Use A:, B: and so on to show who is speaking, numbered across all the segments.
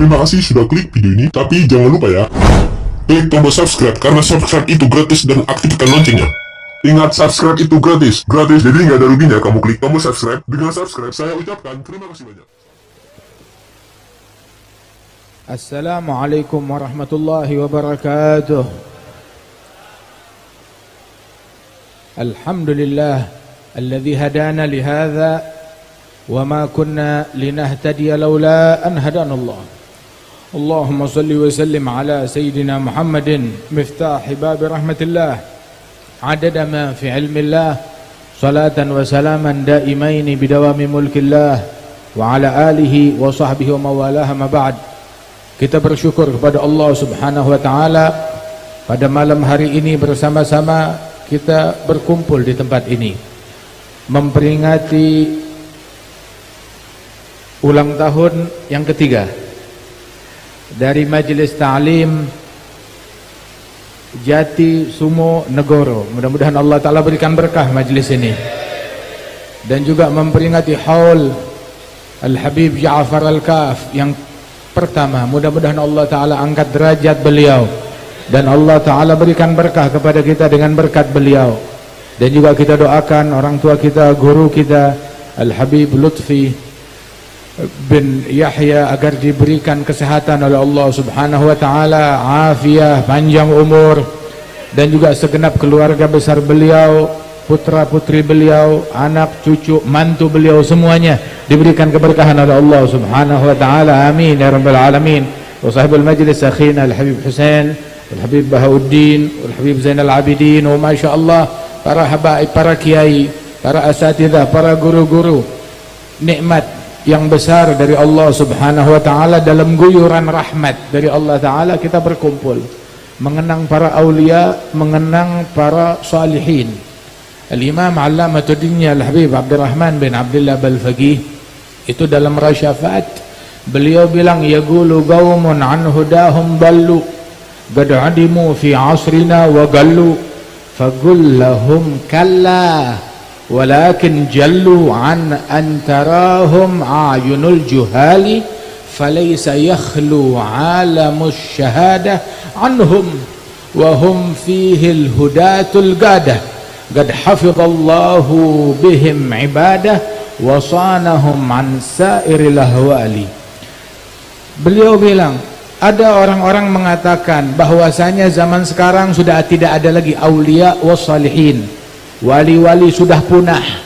A: Terima kasih sudah klik video ini, tapi jangan lupa ya, klik tombol subscribe karena subscribe itu gratis dan aktifkan loncengnya. Ingat, subscribe itu gratis, jadi nggak ada ruginya kamu klik tombol subscribe. Dengan subscribe, saya ucapkan terima kasih banyak.
B: Assalamualaikum warahmatullahi wabarakatuh. Alhamdulillah alladhi hadana lihadha wa ma kunna linahtadiya laula an hadana Allah. Allahumma salli wa sallim ala sayyidina Muhammadin miftahi babi rahmatillah adada ma fi ilmillah salatan wa salaman daimaini bidawami mulkillah wa ala alihi wa sahbihi wa mawalaha ma ba'd. Kita bersyukur kepada Allah Subhanahu wa taala pada malam hari ini bersama-sama kita berkumpul di tempat ini memperingati ulang tahun yang ketiga dari Majelis Ta'lim Jati Sumo Negoro. Mudah-mudahan Allah Ta'ala berikan berkah majelis ini, dan juga memperingati haul Al-Habib Ja'far Al-Kaf yang pertama. Mudah-mudahan Allah Ta'ala angkat derajat beliau dan Allah Ta'ala berikan berkah kepada kita dengan berkat beliau. Dan juga kita doakan orang tua kita, guru kita Al-Habib Lutfi bin Yahya agar diberikan kesehatan oleh Allah Subhanahu wa taala, afiah, panjang umur, dan juga segenap keluarga besar beliau, putra-putri beliau, anak, cucu, mantu beliau, semuanya diberikan keberkahan oleh Allah Subhanahu wa taala. Amin ya rabbal alamin. Wa sahibul majlis akhina Al-Habib Husain, Al-Habib Bahauddin, Al-Habib Zainal Abidin, wa masyaallah para habaib, para kiai, para asatidzah, para guru-guru. Nikmat yang besar dari Allah Subhanahu wa taala, dalam guyuran rahmat dari Allah taala kita berkumpul mengenang para aulia, mengenang para salihin. Al-Imam Allamatuddin Al-Habib Abdurrahman bin Abdullah Balfaqih itu dalam Rasyafat beliau bilang, yaqulu qaumun an hudahum dallu qad adimu fi asrina wa gallu faqul lahum kalla walakin jallu an antarahum ayunul juhali falaysa yakhlu alamus syahadah anhum wa hum fihi alhudatul gadah qad hafidhallahu bihim ibadah wa sanahum an sairil ahwali. Beliau bilang, ada orang-orang mengatakan bahwasanya zaman sekarang sudah tidak ada lagi aulia was salihin. Wali-wali sudah punah,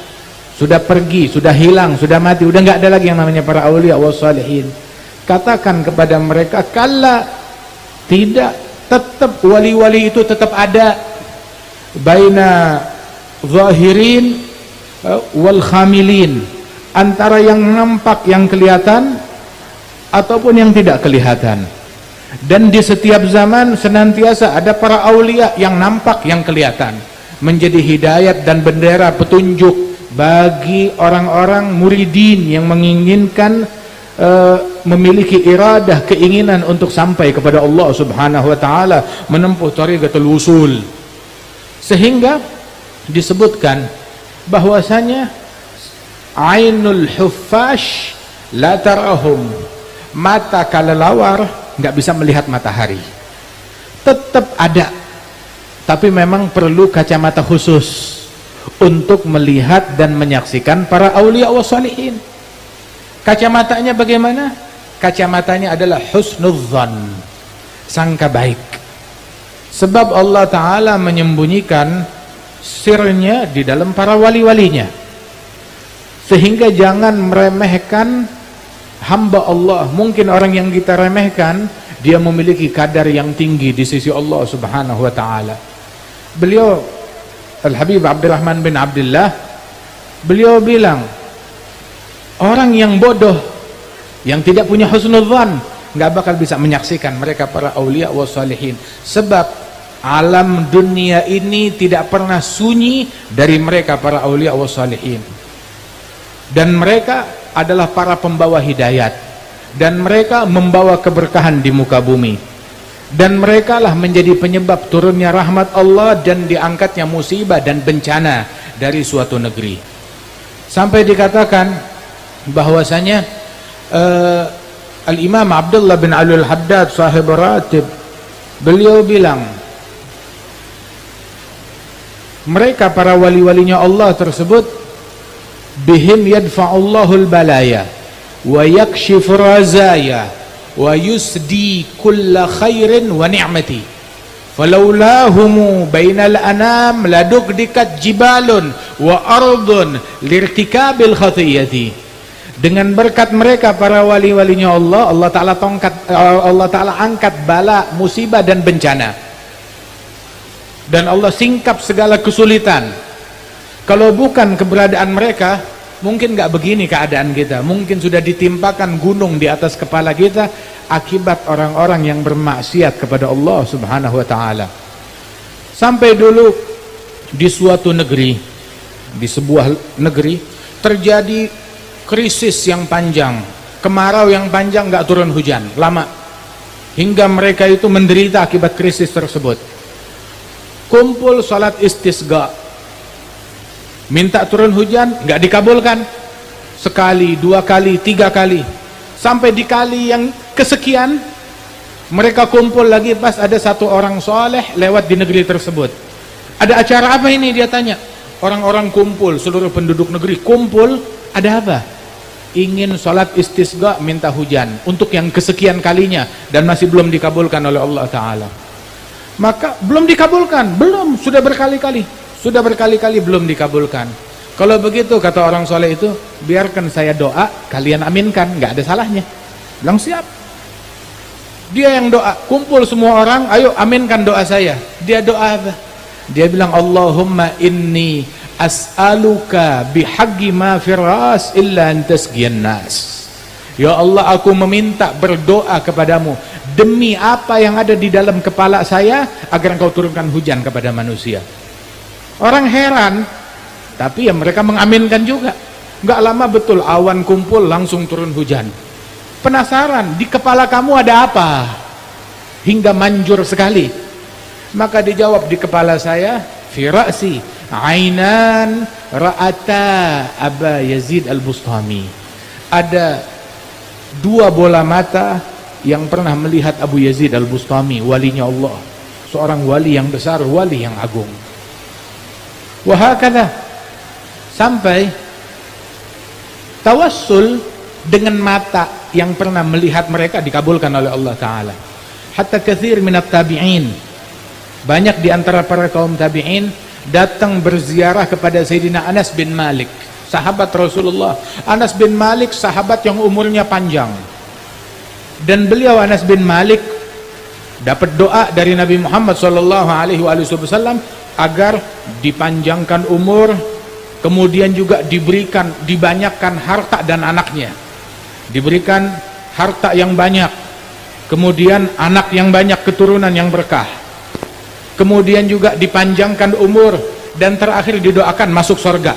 B: sudah pergi, sudah hilang, sudah mati, udah nggak ada lagi yang namanya para aulia was salihin. Katakan kepada mereka, kalla, tidak, tetap wali-wali itu tetap ada, baina zahirin wal khamilin, antara yang nampak, yang kelihatan ataupun yang tidak kelihatan. Dan di setiap zaman senantiasa ada para aulia yang nampak, yang kelihatan, menjadi hidayat dan bendera petunjuk bagi orang-orang muridin yang menginginkan memiliki iradah, keinginan untuk sampai kepada Allah Subhanahu wa taala, menempuh thariqatul wusul. Sehingga disebutkan bahwasanya ainul huffash la tarahum, mata kelelawar nggak bisa melihat matahari. Tetap ada, tapi memang perlu kacamata khusus untuk melihat dan menyaksikan para aulia wa salihin. Kacamatanya bagaimana? Kacamatanya adalah husnudzan, sangka baik. Sebab Allah Ta'ala menyembunyikan sirnya di dalam para wali-walinya, sehingga jangan meremehkan hamba Allah. Mungkin orang yang kita remehkan, dia memiliki kadar yang tinggi di sisi Allah Subhanahu wa taala. Beliau Al-Habib Abdurrahman bin Abdullah, beliau bilang, orang yang bodoh, yang tidak punya husnudzan, nggak bakal bisa menyaksikan mereka para aulia wa salihin. Sebab alam dunia ini tidak pernah sunyi dari mereka para aulia wa salihin. Dan mereka adalah para pembawa hidayat, dan mereka membawa keberkahan di muka bumi, dan mereka lah menjadi penyebab turunnya rahmat Allah dan diangkatnya musibah dan bencana dari suatu negeri. Sampai dikatakan bahwasanya Al-Imam Abdullah bin Alul Haddad sahib ratib, beliau bilang mereka para wali-walinya Allah tersebut bihim yadfa'ullahul balaya wa yakshifu razaya wa yusdi kulla khairin wa ni'mati falaulahumu bainal anam ladukdikat jibalun wa ardun lirtikabil khatiyati. Dengan berkat mereka para wali-walinya Allah, Allah Ta'ala angkat bala, musibah dan bencana, dan Allah singkap segala kesulitan. Kalau bukan keberadaan mereka, mungkin gak begini keadaan kita. Mungkin sudah ditimpakan gunung di atas kepala kita akibat orang-orang yang bermaksiat kepada Allah Subhanahu wa Ta'ala. Sampai dulu di suatu negeri, di sebuah negeri terjadi krisis yang panjang, kemarau yang panjang, gak turun hujan lama, hingga mereka itu menderita akibat krisis tersebut. Kumpul salat istisqa, minta turun hujan, gak dikabulkan. Sekali, dua kali, tiga kali, sampai di kali yang kesekian mereka kumpul lagi. Pas ada satu orang soleh lewat di negeri tersebut. Ada acara apa ini, dia tanya. Orang-orang kumpul, seluruh penduduk negeri kumpul. Ada apa? Ingin sholat istisqa, minta hujan untuk yang kesekian kalinya, dan masih belum dikabulkan oleh Allah Ta'ala. Maka belum dikabulkan, belum, sudah berkali-kali belum dikabulkan. Kalau begitu, kata orang soleh itu, biarkan saya doa, kalian aminkan, nggak ada salahnya. Bilang siap. Dia yang doa, kumpul semua orang, ayo aminkan doa saya. Dia doa apa? Dia bilang, Allahumma inni as'aluka bihaqqi ma firas illa antasqiyan nas. Ya Allah, aku meminta, berdoa kepadamu demi apa yang ada di dalam kepala saya, agar engkau turunkan hujan kepada manusia. Orang heran, tapi ya mereka mengaminkan juga. Enggak lama betul awan kumpul, langsung turun hujan. Penasaran, di kepala kamu ada apa hingga manjur sekali? Maka dijawab, di kepala saya firasi ainan ra'ata Aba Yazid al-Bustami. Ada dua bola mata yang pernah melihat Abu Yazid al-Bustami, walinya Allah, seorang wali yang besar, wali yang agung. Wahakala, sampai tawassul dengan mata yang pernah melihat mereka dikabulkan oleh Allah Ta'ala. Hatta kathir minat tabi'in, banyak di antara para kaum tabi'in datang berziarah kepada Sayyidina Anas bin Malik, sahabat Rasulullah. Anas bin Malik sahabat yang umurnya panjang, dan beliau Anas bin Malik dapat doa dari Nabi Muhammad SAW agar dipanjangkan umur, kemudian juga dibanyakan harta dan anaknya, diberikan harta yang banyak, kemudian anak yang banyak, keturunan yang berkah, kemudian juga dipanjangkan umur, dan terakhir didoakan masuk surga.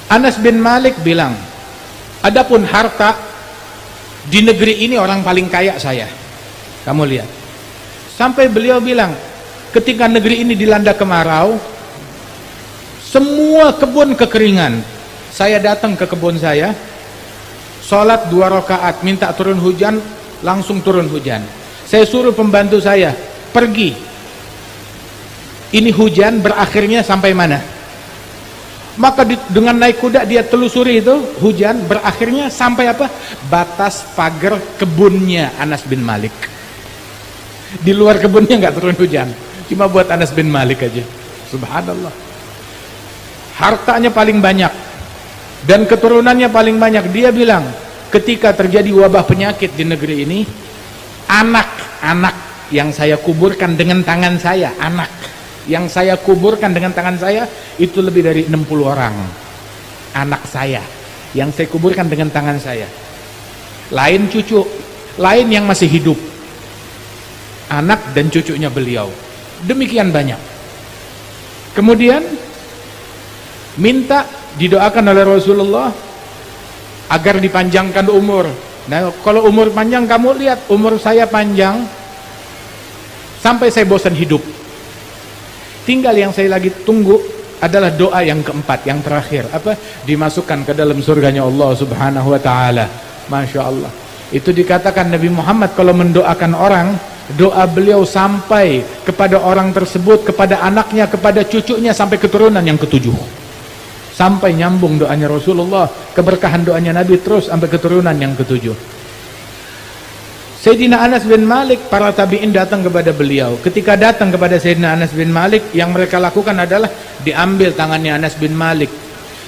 B: Anas bin Malik bilang, adapun harta, di negeri ini orang paling kaya saya. Kamu lihat, sampai beliau bilang, ketika negeri ini dilanda kemarau, semua kebun kekeringan, saya datang ke kebun saya, sholat 2 rakaat, minta turun hujan, langsung turun hujan. Saya suruh pembantu saya, pergi, ini hujan berakhirnya sampai mana? Maka dengan naik kuda dia telusuri itu, hujan berakhirnya sampai apa? Batas pagar kebunnya Anas bin Malik. Di luar kebunnya nggak turun hujan, cuma buat Anas bin Malik aja. Subhanallah. Hartanya paling banyak dan keturunannya paling banyak. Dia bilang, ketika terjadi wabah penyakit di negeri ini, anak-anak yang saya kuburkan dengan tangan saya, anak yang saya kuburkan dengan tangan saya itu lebih dari 60 orang. Anak saya yang saya kuburkan dengan tangan saya, lain cucu, lain yang masih hidup, anak dan cucunya beliau, demikian banyak. Kemudian minta didoakan oleh Rasulullah agar dipanjangkan umur. Nah, kalau umur panjang, kamu lihat umur saya panjang sampai saya bosan hidup. Tinggal yang saya lagi tunggu adalah doa yang keempat, yang terakhir, apa? Dimasukkan ke dalam surganya Allah Subhanahu wa taala. Masya Allah. Itu dikatakan Nabi Muhammad kalau mendoakan orang, doa beliau sampai kepada orang tersebut, kepada anaknya, kepada cucunya, sampai keturunan yang ketujuh. Sampai nyambung doanya Rasulullah, keberkahan doanya Nabi terus sampai keturunan yang ketujuh. Sayyidina Anas bin Malik, para tabi'in datang kepada beliau. Ketika datang kepada Sayyidina Anas bin Malik, yang mereka lakukan adalah diambil tangannya Anas bin Malik,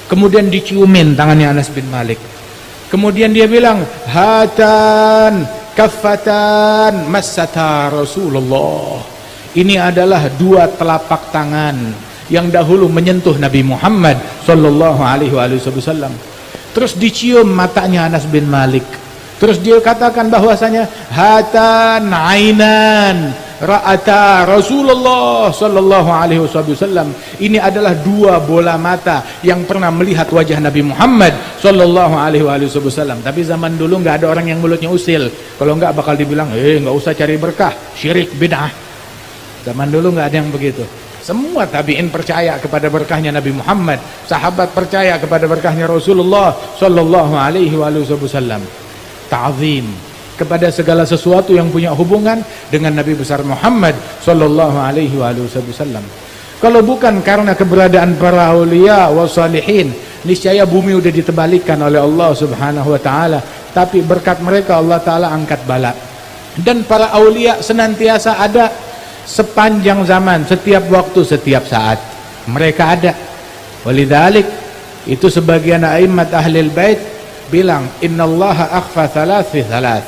B: kemudian diciumin tangannya Anas bin Malik. Kemudian dia bilang, hatan kaffatan massata Rasulullah. Ini adalah dua telapak tangan yang dahulu menyentuh Nabi Muhammad sallallahu alaihi wasallam. Terus dicium matanya Anas bin Malik. Terus dia katakan bahwasanya hatan ainan ra'ata Rasulullah sallallahu alaihi wasallam. Ini adalah dua bola mata yang pernah melihat wajah Nabi Muhammad sallallahu alaihi wasallam. Tapi zaman dulu nggak ada orang yang mulutnya usil. Kalau nggak bakal dibilang, nggak usah cari berkah, syirik, bid'ah. Zaman dulu nggak ada yang begitu. Semua tabi'in percaya kepada berkahnya Nabi Muhammad, sahabat percaya kepada berkahnya Rasulullah sallallahu alaihi wasallam. Ta'zim kepada segala sesuatu yang punya hubungan dengan Nabi besar Muhammad sallallahu alaihi wasallam. Kalau bukan karena keberadaan para aulia wa salihin, niscaya bumi udah ditebalikan oleh Allah Subhanahu wa taala. Tapi berkat mereka Allah taala angkat bala. Dan para aulia senantiasa ada sepanjang zaman, setiap waktu, setiap saat. Mereka ada. Walidzalik itu sebagian a'immat ahlil bait bilang, innallaha akhfa thalath fi thalath.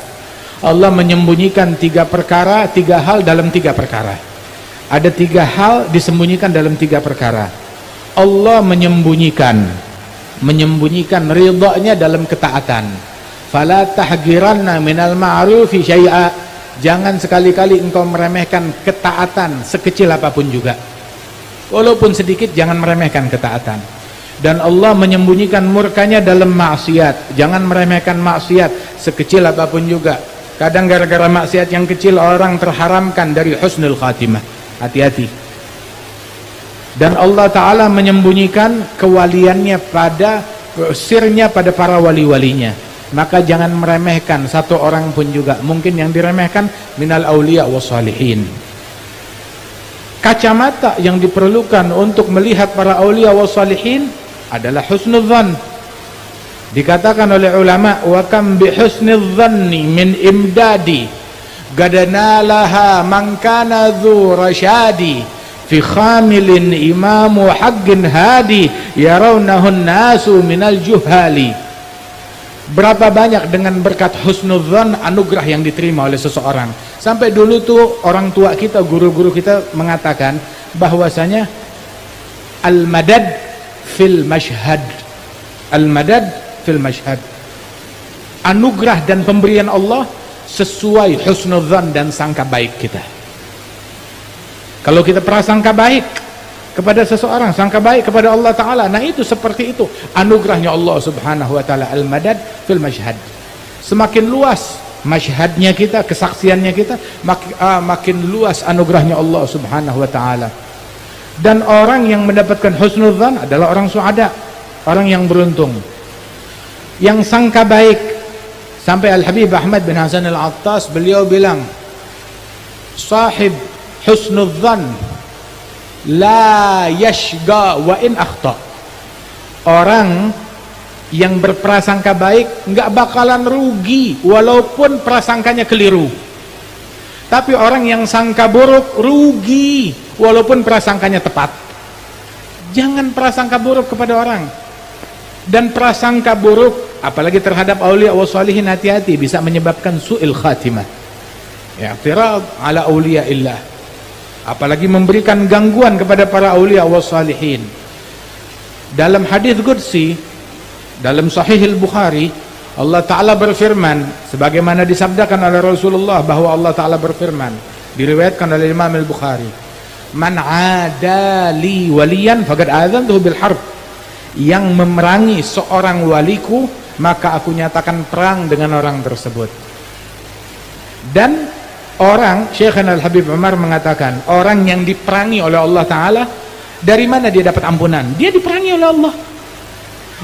B: Allah menyembunyikan tiga perkara, tiga hal dalam tiga perkara. Ada tiga hal disembunyikan dalam tiga perkara. Allah menyembunyikan ridhanya dalam ketaatan. Fala tahgiranna minal ma'rufi syai'a. Jangan sekali-kali engkau meremehkan ketaatan sekecil apapun juga. Walaupun sedikit, jangan meremehkan ketaatan. Dan Allah menyembunyikan murkanya dalam maksiat. Jangan meremehkan maksiat sekecil apapun juga. Kadang gara-gara maksiat yang kecil orang terharamkan dari husnul khatimah. Hati-hati. Dan Allah Ta'ala menyembunyikan kewaliannya pada sirnya pada para wali-walinya. Maka jangan meremehkan satu orang pun juga. Mungkin yang diremehkan minal awliya wa salihin. Kacamata yang diperlukan untuk melihat para awliya wa salihin adalah husnudzan. Dikatakan oleh ulama, wa kam bi husnudzanni min imdadi gadanalaha man kana dzu rasyadi fi khamilin imamu haqqin hadi yarawnahu nasu minal juhali. Berapa banyak dengan berkat husnudzan anugerah yang diterima oleh seseorang. Sampai dulu tuh orang tua kita, guru-guru kita mengatakan bahwasanya al-madad fil mashhad. Al-madad fil mashhad. Anugerah dan pemberian Allah sesuai husnudzan dan sangka baik kita. Kalau kita prasangka baik kepada seseorang, sangka baik kepada Allah Ta'ala, nah itu seperti itu anugerahnya Allah Subhanahu wa Ta'ala. Al-madad fil mashhad. Semakin luas mashhadnya kita, kesaksiannya kita, makin luas anugerahnya Allah Subhanahu wa Ta'ala. Dan orang yang mendapatkan husnudzan adalah orang suada, orang yang beruntung, yang sangka baik. Sampai Al-Habib Ahmad bin Hasan Al-Attas beliau bilang, sahib husnudzan la yashga wa in akhta. Orang yang berprasangka baik nggak bakalan rugi walaupun prasangkanya keliru. Tapi orang yang sangka buruk rugi walaupun prasangkanya tepat. Jangan prasangka buruk kepada orang. Dan prasangka buruk apalagi terhadap aulia wa salihin, hati-hati, bisa menyebabkan su'il khatimah. I'tirad ala aulia illah. Apalagi memberikan gangguan kepada para aulia wa salihin. Dalam hadis qudsi dalam Sahih Al-Bukhari, Allah Ta'ala berfirman sebagaimana disabdakan oleh Rasulullah bahwa Allah Ta'ala berfirman, diriwayatkan oleh Imam Al-Bukhari, man adali waliyan faqad adzantuhu bil harb. Yang memerangi seorang waliku, maka aku nyatakan perang dengan orang tersebut. Dan orang, Syekhana Al-Habib Umar mengatakan, orang yang diperangi oleh Allah Ta'ala, dari mana dia dapat ampunan? Dia diperangi oleh Allah.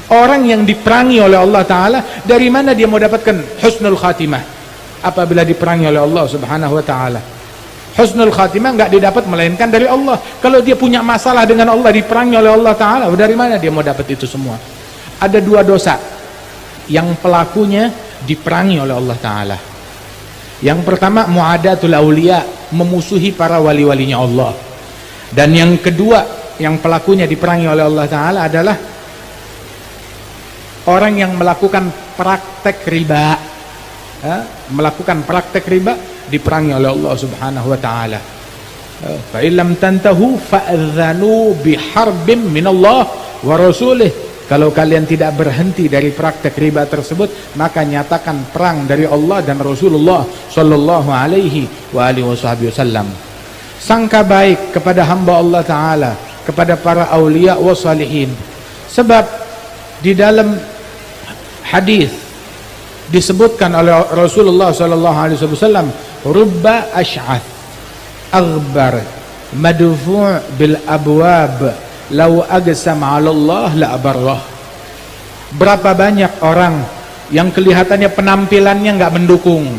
B: Orang yang diperangi oleh Allah Ta'ala, dari mana dia mau dapatkan husnul khatimah? Apabila diperangi oleh Allah Subhanahu Wa Ta'ala, husnul khatimah nggak didapat melainkan dari Allah. Kalau dia punya masalah dengan Allah, diperangi oleh Allah Ta'ala, dari mana dia mau dapat itu semua? Ada dua dosa yang pelakunya diperangi oleh Allah Ta'ala. Yang pertama, mu'adatul awliya, memusuhi para wali-walinya Allah. Dan yang kedua, yang pelakunya diperangi oleh Allah Ta'ala adalah orang yang melakukan praktek riba. Melakukan praktek riba diperangi oleh Allah Subhanahu Wa Ta'ala. Fa illam tantahu fa'adhanu biharbim minallah wa rasulih. Kalau kalian tidak berhenti dari praktek riba tersebut, maka nyatakan perang dari Allah dan Rasulullah sallallahu alaihi wasallam. Sangka baik kepada hamba Allah Ta'ala, kepada para aulia wa salihin. Sebab di dalam hadis disebutkan oleh Rasulullah sallallahu alaihi wasallam, rubba ash'ath aghbar madfu' bil abwab lau agsam 'ala Allah la abarrah. Berapa banyak orang yang kelihatannya penampilannya nggak mendukung,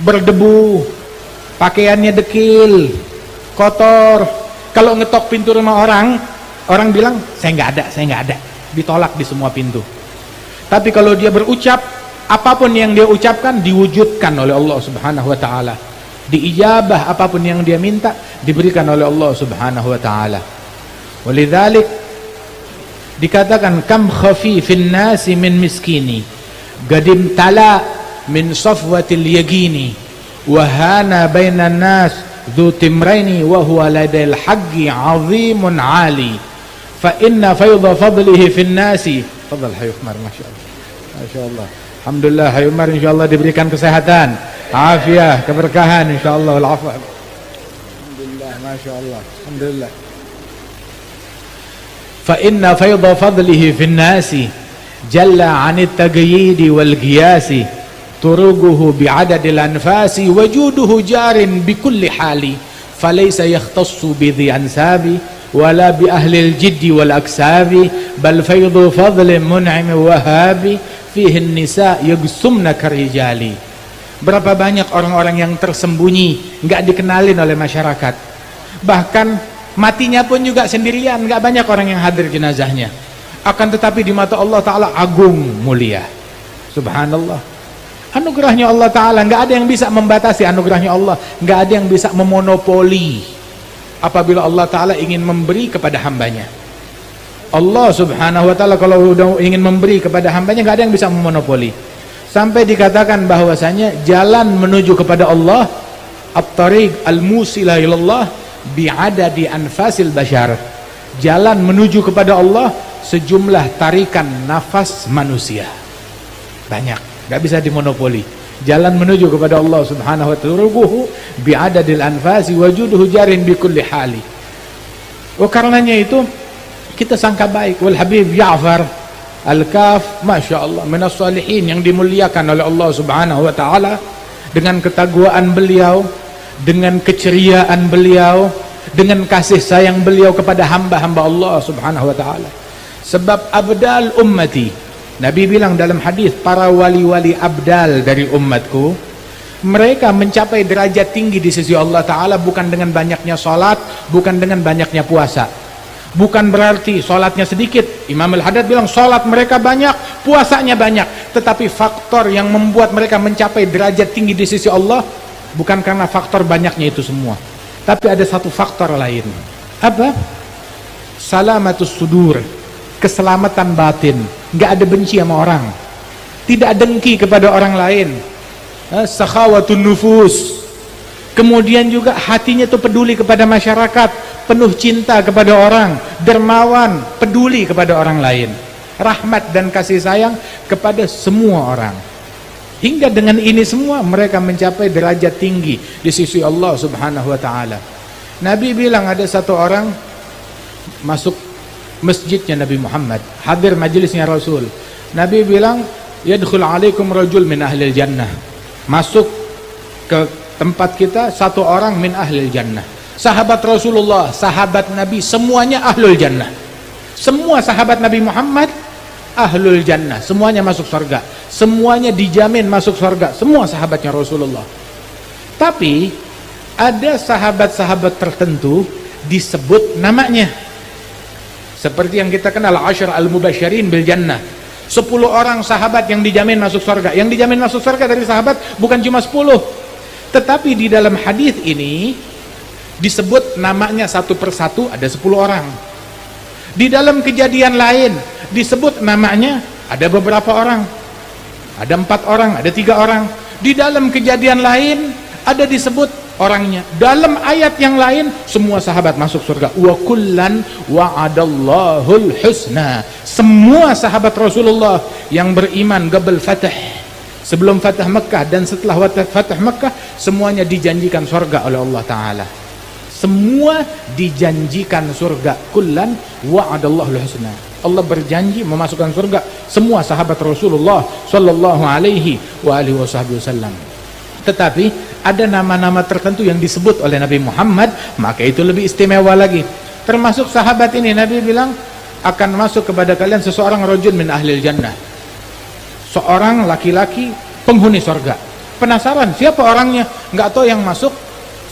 B: berdebu, pakaiannya dekil, kotor. Kalau ngetok pintu rumah orang, orang bilang saya nggak ada, ditolak di semua pintu. Tapi kalau dia berucap, apapun yang dia ucapkan diwujudkan oleh Allah Subhanahu Wa Ta'ala. Diijabah apapun yang dia minta diberikan oleh Allah Subhanahu Wa Ta'ala. Walidzalik dikatakan kam khafifin nasi min miskini gadim tala min safwatil yagini wahana bainan nas dhu timraini wa huwa ladail haqqi azimun ali fa inna fayda fadlihi fin nasi. Fadal Hayy Umar, masyaallah. Alhamdulillah Hayy Umar insyaallah diberikan kesehatan, afiah, keberkahan insyaallah wal afwa. Alhamdulillah, masyaallah. Alhamdulillah. فإن فيض فضله في الناس جل عن التقييد والقياس طرقه بعدد الأنفاس وجوده جار بكل حال فليس يختص بذي أنساب ولا بأهل الجد والأكساب بل فيض فضل منعم وهاب فيه النساء يقسمن كالرجال. Berapa banyak orang-orang yang tersembunyi, nggak dikenalin oleh masyarakat, bahkan matinya pun juga sendirian, nggak banyak orang yang hadir jenazahnya. Akan tetapi di mata Allah Ta'ala agung mulia. Subhanallah. Anugerahnya Allah Ta'ala, nggak ada yang bisa membatasi anugerahnya Allah, nggak ada yang bisa memonopoli apabila Allah Ta'ala ingin memberi kepada hambanya. Allah Subhanahu Wa Ta'ala kalau udah ingin memberi kepada hambanya, nggak ada yang bisa memonopoli. Sampai dikatakan bahwasanya jalan menuju kepada Allah, at-tariq al-musila ilallah bi'adadi anfasil bashar, jalan menuju kepada Allah sejumlah tarikan nafas manusia. Banyak, gak bisa dimonopoli. Jalan menuju kepada Allah Subhanahu wa ta'ala bi'adadil anfasi wajuduhu jarin bikulli hali. Karenanya itu kita sangka baik. Wal Habib Ja'far Al-Kaf, Masya Allah, minas salihin yang dimuliakan oleh Allah Subhanahu wa ta'ala, dengan ketakwaan beliau, dengan keceriaan beliau, dengan kasih sayang beliau kepada hamba-hamba Allah Subhanahu wa ta'ala. Sebab abdal ummati, Nabi bilang dalam hadis, para wali-wali abdal dari umatku, mereka mencapai derajat tinggi di sisi Allah Ta'ala bukan dengan banyaknya salat, bukan dengan banyaknya puasa. Bukan berarti salatnya sedikit. Imam Al-Haddad bilang salat mereka banyak, puasanya banyak, tetapi faktor yang membuat mereka mencapai derajat tinggi di sisi Allah bukan karena faktor banyaknya itu semua, tapi ada satu faktor lain. Apa? Salamatus sudur, keselamatan batin, nggak ada benci sama orang, tidak dengki kepada orang lain, sakhawatun nufus, kemudian juga hatinya itu peduli kepada masyarakat, penuh cinta kepada orang, dermawan, peduli kepada orang lain, rahmat dan kasih sayang kepada semua orang. Hingga dengan ini semua mereka mencapai derajat tinggi di sisi Allah Subhanahu wa ta'ala. Nabi bilang ada satu orang masuk masjidnya Nabi Muhammad, hadir majelisnya Rasul. Nabi bilang, yadkhul alaikum rajul min ahlil jannah, masuk ke tempat kita satu orang min ahlil jannah. Sahabat Rasulullah, sahabat Nabi semuanya ahlul jannah. Semua sahabat Nabi Muhammad ahlul jannah, semuanya masuk surga, semuanya dijamin masuk surga, semua sahabatnya Rasulullah. Tapi ada sahabat-sahabat tertentu disebut namanya, seperti yang kita kenal Ashar al-Mubashirin bil Jannah, 10 orang sahabat yang dijamin masuk surga. Yang dijamin masuk surga dari sahabat bukan cuma 10, tetapi di dalam hadis ini disebut namanya satu persatu, ada 10 orang. Di dalam kejadian lain disebut namanya ada beberapa orang, ada 4 orang, ada 3 orang. Di dalam kejadian lain ada disebut orangnya. Dalam ayat yang lain semua sahabat masuk surga. Wa kullan wa'adallahul husna. Semua sahabat Rasulullah yang beriman qabl fatah, sebelum fatah Mekah dan setelah fatah Mekah, semuanya dijanjikan surga oleh Allah Ta'ala. Semua dijanjikan surga. Kullan wa'adallahul husna. Allah berjanji memasukkan surga semua sahabat Rasulullah sallallahu alaihi wasallam. Tetapi ada nama-nama tertentu yang disebut oleh Nabi Muhammad, maka itu lebih istimewa lagi. Termasuk sahabat ini, Nabi bilang akan masuk kepada kalian seseorang rajul min ahlil jannah, seorang laki-laki penghuni surga. Penasaran siapa orangnya? Nggak tahu yang masuk.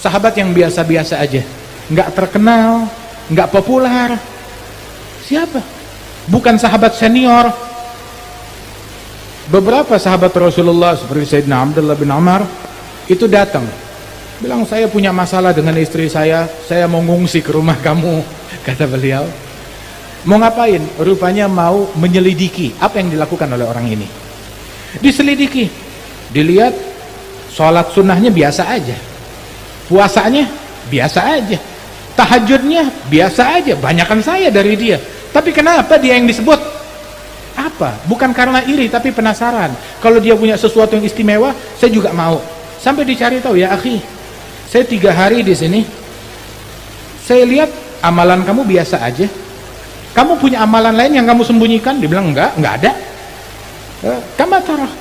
B: Sahabat yang biasa-biasa aja, nggak terkenal, nggak populer. Siapa? Bukan sahabat senior. Beberapa sahabat Rasulullah seperti Sayyidina Abdullah bin Amr itu datang, bilang saya punya masalah dengan istri saya mau ngungsi ke rumah kamu. Kata beliau, mau ngapain? Rupanya mau menyelidiki apa yang dilakukan oleh orang ini. Diselidiki, dilihat sholat sunnahnya biasa aja, puasanya biasa aja, tahajudnya biasa aja, banyakan saya dari dia. Tapi kenapa dia yang disebut? Apa? Bukan karena iri, tapi penasaran. Kalau dia punya sesuatu yang istimewa, saya juga mau. Sampai dicari tahu, ya akhi, saya 3 hari di sini, saya lihat amalan kamu biasa aja. Kamu punya amalan lain yang kamu sembunyikan? Dia bilang enggak ada. Kamu taruh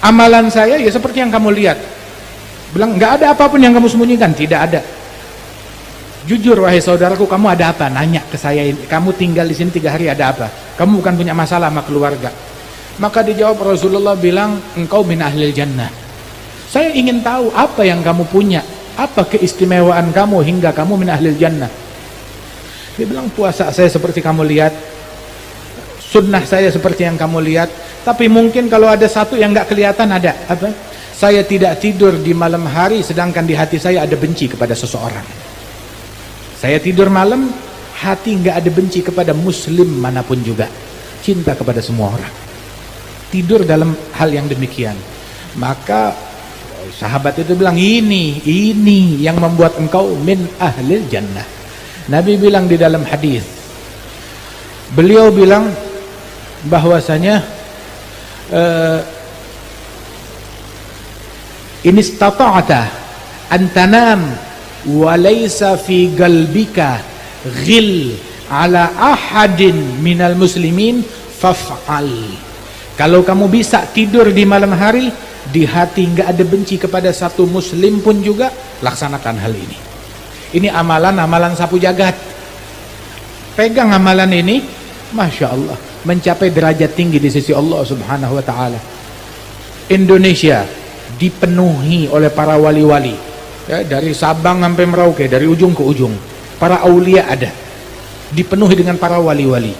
B: amalan saya ya seperti yang kamu lihat. Bilang enggak ada apapun yang kamu sembunyikan. Tidak ada. Jujur wahai saudaraku, kamu ada apa? Nanya ke saya, kamu tinggal di sini 3 hari ada apa? Kamu bukan punya masalah sama keluarga? Maka dijawab Rasulullah bilang, engkau min ahlil jannah. Saya ingin tahu apa yang kamu punya, apa keistimewaan kamu hingga kamu min ahlil jannah. Dia bilang puasa saya seperti kamu lihat, sunnah saya seperti yang kamu lihat, tapi mungkin kalau ada satu yang nggak kelihatan, ada apa? Saya tidak tidur di malam hari sedangkan di hati saya ada benci kepada seseorang. Saya tidur malam, hati nggak ada benci kepada muslim manapun juga, cinta kepada semua orang. Tidur dalam hal yang demikian. Maka sahabat itu bilang, ini yang membuat engkau min ahlil jannah. Nabi bilang di dalam hadis, beliau bilang bahwasanya in istata'ta an tanam wa laysa fi qalbika ghil ala ahadin minal muslimin faf'al. Kalau kamu bisa tidur di malam hari, di hati nggak ada benci kepada satu muslim pun juga, laksanakan hal ini. Ini amalan-amalan sapu jagat. Pegang amalan ini, Masya Allah, mencapai derajat tinggi di sisi Allah subhanahu wa ta'ala. Indonesia dipenuhi oleh para wali-wali, ya, dari Sabang sampai Merauke, dari ujung ke ujung. Para aulia ada, dipenuhi dengan para wali-wali.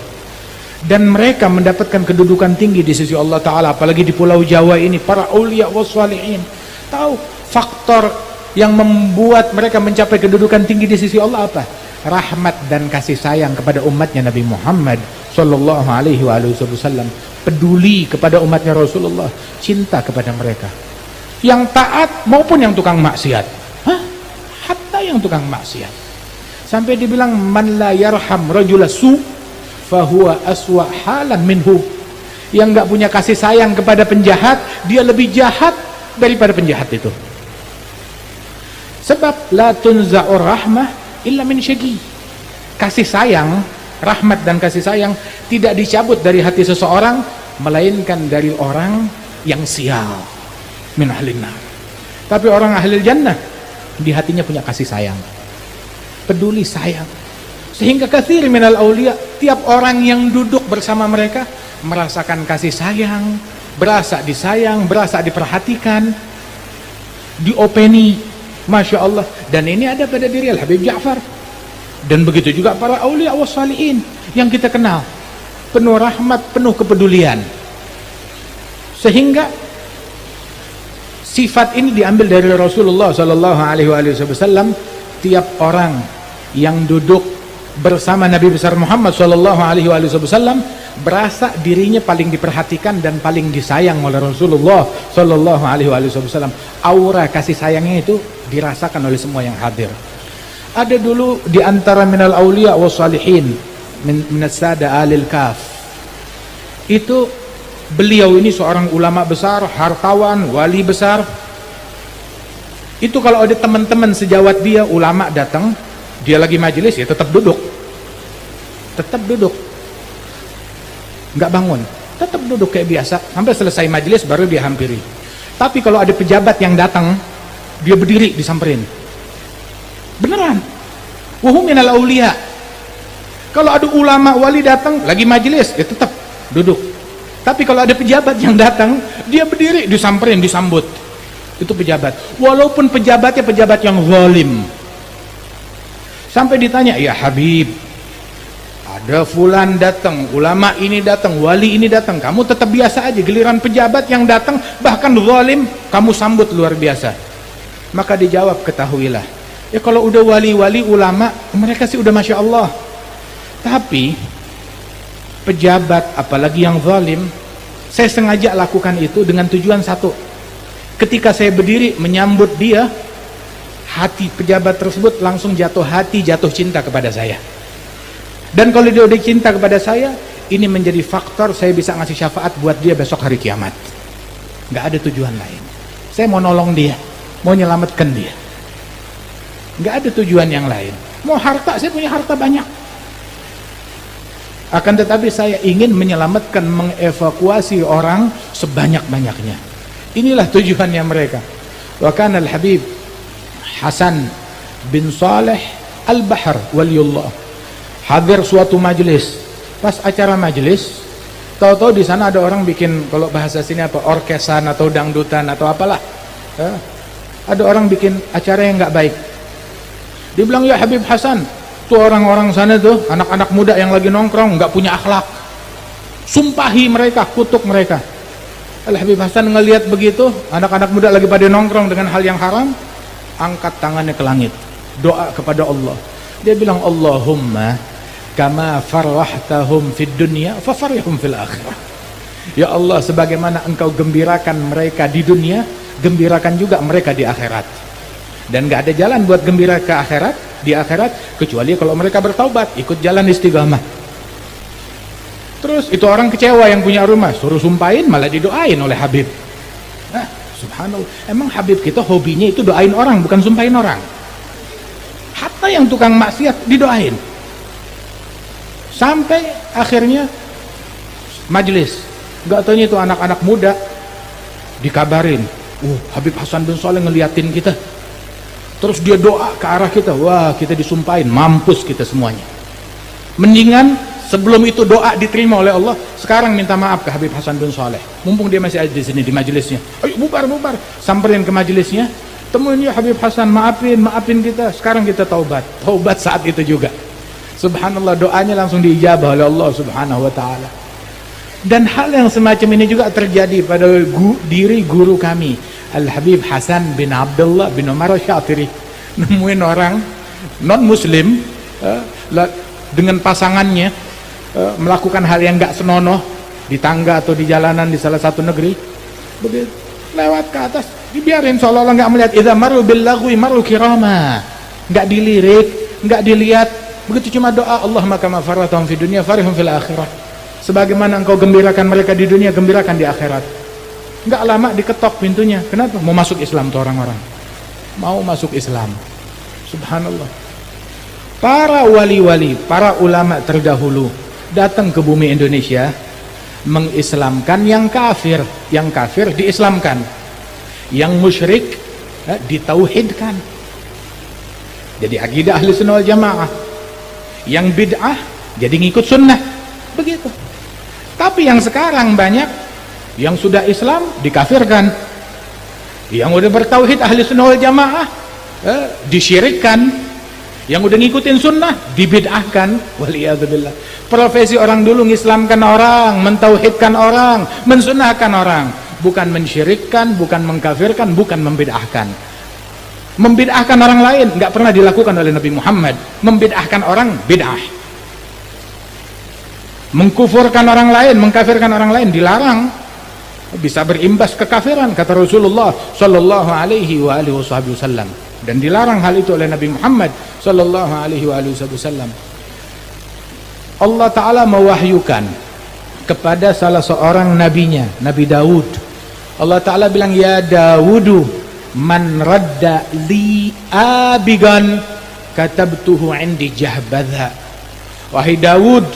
B: Dan mereka mendapatkan kedudukan tinggi di sisi Allah Ta'ala. Apalagi di Pulau Jawa ini, para aulia wassalihin. Tahu faktor yang membuat mereka mencapai kedudukan tinggi di sisi Allah apa? Rahmat dan kasih sayang kepada umatnya Nabi Muhammad Sallallahu Alaihi Wasallam. Peduli kepada umatnya Rasulullah, cinta kepada mereka, yang taat maupun yang tukang maksiat. Hatta yang tukang maksiat. Sampai dibilang, man la yarham rajula su fahuwa aswa halan minhu. Yang nggak punya kasih sayang kepada penjahat, dia lebih jahat daripada penjahat itu. Sebab la tunza'ur rahmah illa min syaqi. Kasih sayang, rahmat dan kasih sayang tidak dicabut dari hati seseorang melainkan dari orang yang sial, min ahlin nar. Tapi orang ahlil jannah di hatinya punya kasih sayang, peduli sayang, sehingga katsir minal aulia, tiap orang yang duduk bersama mereka merasakan kasih sayang, berasa disayang, berasa diperhatikan, diopeni, Masya Allah. Dan ini ada pada diri Al-Habib Ja'far. Dan begitu juga para aulia was salihin yang kita kenal, penuh rahmat, penuh kepedulian. Sehingga sifat ini diambil dari Rasulullah sallallahu alaihi wasallam. Tiap orang yang duduk bersama Nabi besar Muhammad sallallahu alaihi wasallam berasa dirinya paling diperhatikan dan paling disayang oleh Rasulullah sallallahu alaihi wasallam. Aura kasih sayangnya itu dirasakan oleh semua yang hadir. Ada dulu di antara minal aulia was salihin minas sada alil kaf, itu beliau ini seorang ulama besar, hartawan, wali besar. Itu kalau ada teman-teman sejawat dia ulama datang, dia lagi majelis ya tetap duduk, nggak bangun, tetap duduk kayak biasa sampai selesai majelis baru dia hampiri. Tapi kalau ada pejabat yang datang, dia berdiri disamperin, beneran. Wahum minal aulia. Kalau ada ulama wali datang lagi majelis, dia tetap duduk. Tapi kalau ada pejabat yang datang, dia berdiri disamperin, disambut. Itu pejabat, walaupun pejabatnya pejabat yang zalim. Sampai ditanya, ya Habib, ada fulan datang, ulama ini datang, wali ini datang, kamu tetap biasa aja. Giliran pejabat yang datang bahkan zalim, kamu sambut luar biasa. Maka dijawab, ketahuilah, ya kalau udah wali-wali ulama, mereka sih udah Masya Allah. Tapi pejabat apalagi yang zalim, saya sengaja lakukan itu dengan tujuan satu. Ketika saya berdiri menyambut dia, hati pejabat tersebut langsung jatuh hati, jatuh cinta kepada saya. Dan kalau dia udah cinta kepada saya, ini menjadi faktor saya bisa ngasih syafaat buat dia besok hari kiamat. Nggak ada tujuan lain. Saya mau nolong dia, mau nyelamatkan dia. Nggak ada tujuan yang lain. Mau harta, saya punya harta banyak. Akan tetapi saya ingin menyelamatkan, mengevakuasi orang sebanyak-banyaknya. Inilah tujuannya mereka. Wa kana al-Habib Hasan bin Saleh Al-Bahr waliyullah hadir suatu majelis. Pas acara majelis, tahu-tahu di sana ada orang bikin, kalau bahasa sini apa, orkesan atau dangdutan atau apalah. Ada orang bikin acara yang nggak baik. Dia bilang, ya Habib Hasan, tuh orang-orang sana tuh anak-anak muda yang lagi nongkrong nggak punya akhlak. Sumpahi mereka, kutuk mereka. Al-Habib Hasan ngelihat begitu, anak-anak muda lagi pada nongkrong dengan hal yang haram, angkat tangannya ke langit, doa kepada Allah. Dia bilang, Allahumma kama farwahtahum fid dunya fafarihum fil akhirah. Ya Allah, sebagaimana engkau gembirakan mereka di dunia, gembirakan juga mereka di akhirat. Dan gak ada jalan buat gembira ke akhirat, di akhirat, kecuali kalau mereka bertaubat, ikut jalan istiqamah. Terus itu orang kecewa yang punya rumah, suruh sumpahin malah didoain oleh Habib. Nah, subhanallah, emang Habib kita hobinya itu doain orang, bukan sumpahin orang. Hatta yang tukang maksiat didoain. Sampai akhirnya majelis, gak taunya itu anak-anak muda dikabarin, Habib Hasan bin Saleh ngeliatin kita. Terus dia doa ke arah kita, wah kita disumpahin, mampus kita semuanya. Mendingan sebelum itu doa diterima oleh Allah, sekarang minta maaf ke Habib Hasan bin Saleh. Mumpung dia masih ada di sini di majelisnya. Ayo bubar. Samperin ke majelisnya. Temuin ya Habib Hasan, maafin kita. Sekarang kita taubat. Taubat saat itu juga. Subhanallah, doanya langsung diijabah oleh Allah Subhanahu wa taala. Dan hal yang semacam ini juga terjadi pada diri guru kami, Al-Habib Hasan bin Abdullah bin Umar Syatiri. Nemuin orang non muslim dengan pasangannya melakukan hal yang gak senonoh di tangga atau di jalanan di salah satu negeri, begitu lewat ke atas dibiarin seolah-olah gak melihat. Idza maru bil lagwi maru kirama, gak dilirik, gak dilihat, begitu cuma doa, Allahumma kama farratahum fid dunya farihum fil akhirah. Sebagaimana engkau gembirakan mereka di dunia, gembirakan di akhirat. Gak lama diketok pintunya. Kenapa? Mau masuk Islam tuh orang-orang, mau masuk Islam. Subhanallah. Para wali-wali, para ulama terdahulu datang ke bumi Indonesia mengislamkan yang kafir diislamkan, yang musyrik ditauhidkan. Jadi akidah ahli sunnah wal jamaah. Yang bid'ah jadi ngikut sunnah, begitu. Tapi yang sekarang banyak yang sudah Islam dikafirkan, yang udah bertauhid ahli sunnah wal jamaah disyirikkan, yang udah ngikutin sunnah dibid'ahkan. Waliyadzubillah. Profesi orang dulu ngislamkan orang, mentauhidkan orang, mensunnahkan orang, bukan mensyirikkan, bukan mengkafirkan, bukan membid'ahkan. Membid'ahkan orang lain nggak pernah dilakukan oleh Nabi Muhammad. Membid'ahkan orang bid'ah. Mengkufurkan orang lain, mengkafirkan orang lain dilarang, bisa berimbas kekafiran, kata Rasulullah sallallahu alaihi wasallam, dan dilarang hal itu oleh Nabi Muhammad sallallahu alaihi wasallam. Allah Ta'ala mewahyukan kepada salah seorang nabinya, Nabi Daud. Allah Ta'ala bilang, ya Dawudu man radda li abigan katabtuhu indi jahbadha. Wahai Daud,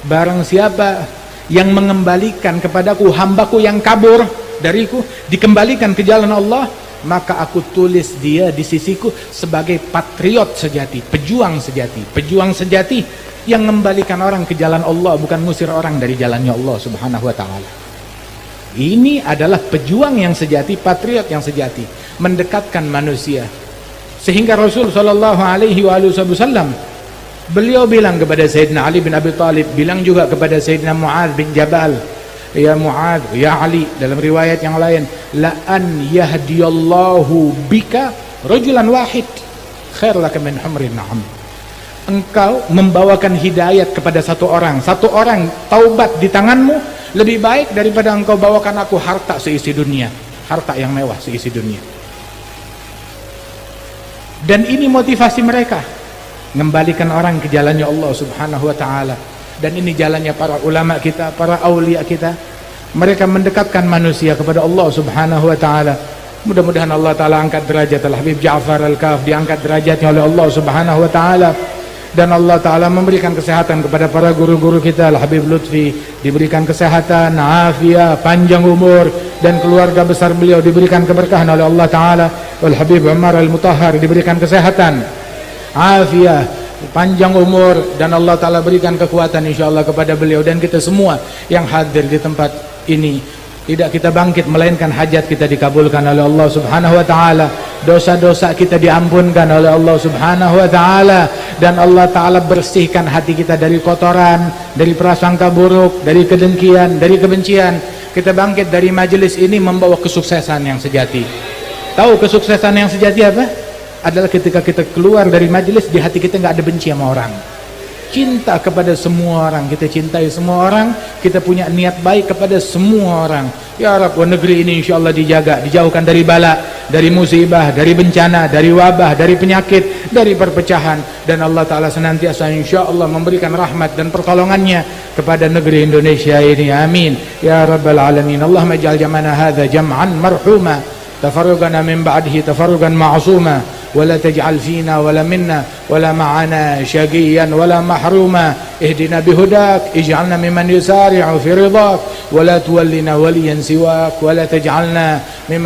B: barang siapa yang mengembalikan kepadaku hambaku yang kabur dariku, dikembalikan ke jalan Allah, maka aku tulis dia di sisiku sebagai patriot sejati, pejuang sejati yang mengembalikan orang ke jalan Allah, bukan ngusir orang dari jalannya Allah subhanahu wa ta'ala. Ini adalah pejuang yang sejati, patriot yang sejati, mendekatkan manusia. Sehingga Rasul sallallahu alaihi wasallam, beliau bilang kepada Sayyidina Ali bin Abi Thalib, bilang juga kepada Sayyidina Mu'adz bin Jabal, ya Mu'adz, ya Ali, dalam riwayat yang lain, la an yahdiyallahu bika rajulan wahid khair laka min humrin na'am. Engkau membawakan hidayat kepada satu orang taubat di tanganmu, lebih baik daripada engkau bawakan aku harta seisi dunia, harta yang mewah seisi dunia. Dan ini motivasi mereka, mengembalikan orang ke jalannya Allah subhanahu wa ta'ala. Dan ini jalannya para ulama kita, para awliya kita. Mereka mendekatkan manusia kepada Allah subhanahu wa ta'ala. Mudah-mudahan Allah ta'ala angkat derajat Al-Habib Ja'far Al-Kaf, diangkat derajatnya oleh Allah subhanahu wa ta'ala. Dan Allah ta'ala memberikan kesehatan kepada para guru-guru kita. Al-Habib Lutfi diberikan kesehatan, afiat, panjang umur, dan keluarga besar beliau diberikan keberkahan oleh Allah ta'ala. Al-Habib Umar Al-Mutahhar diberikan kesehatan, afiat, panjang umur, dan Allah Ta'ala berikan kekuatan insyaAllah kepada beliau. Dan kita semua yang hadir di tempat ini, tidak kita bangkit melainkan hajat kita dikabulkan oleh Allah subhanahu wa ta'ala, dosa-dosa kita diampunkan oleh Allah subhanahu wa ta'ala, dan Allah Ta'ala bersihkan hati kita dari kotoran, dari prasangka buruk, dari kedengkian, dari kebencian. Kita bangkit dari majelis ini membawa kesuksesan yang sejati. Tahu kesuksesan yang sejati apa? Adalah ketika kita keluar dari majelis, di hati kita nggak ada benci sama orang, cinta kepada semua orang, kita cintai semua orang, kita punya niat baik kepada semua orang. Ya Rabb, negeri ini insyaAllah dijaga, dijauhkan dari bala, dari musibah, dari bencana, dari wabah, dari penyakit, dari perpecahan. Dan Allah Ta'ala senantiasa insyaAllah memberikan rahmat dan pertolongannya kepada negeri Indonesia ini. Amin ya Rabbal Alamin. Allahumma ij'al jam'ana hadha jam'an marhuma, tafarruqana min ba'dihi tafarruqan ma'asuma, ولا تجعل فينا ولا منا ولا معنا شقيا ولا محروما. اهدنا بهداك، اجعلنا ممن يسارع في رضاك، ولا تولنا وليا سواك، ولا تجعلنا ممن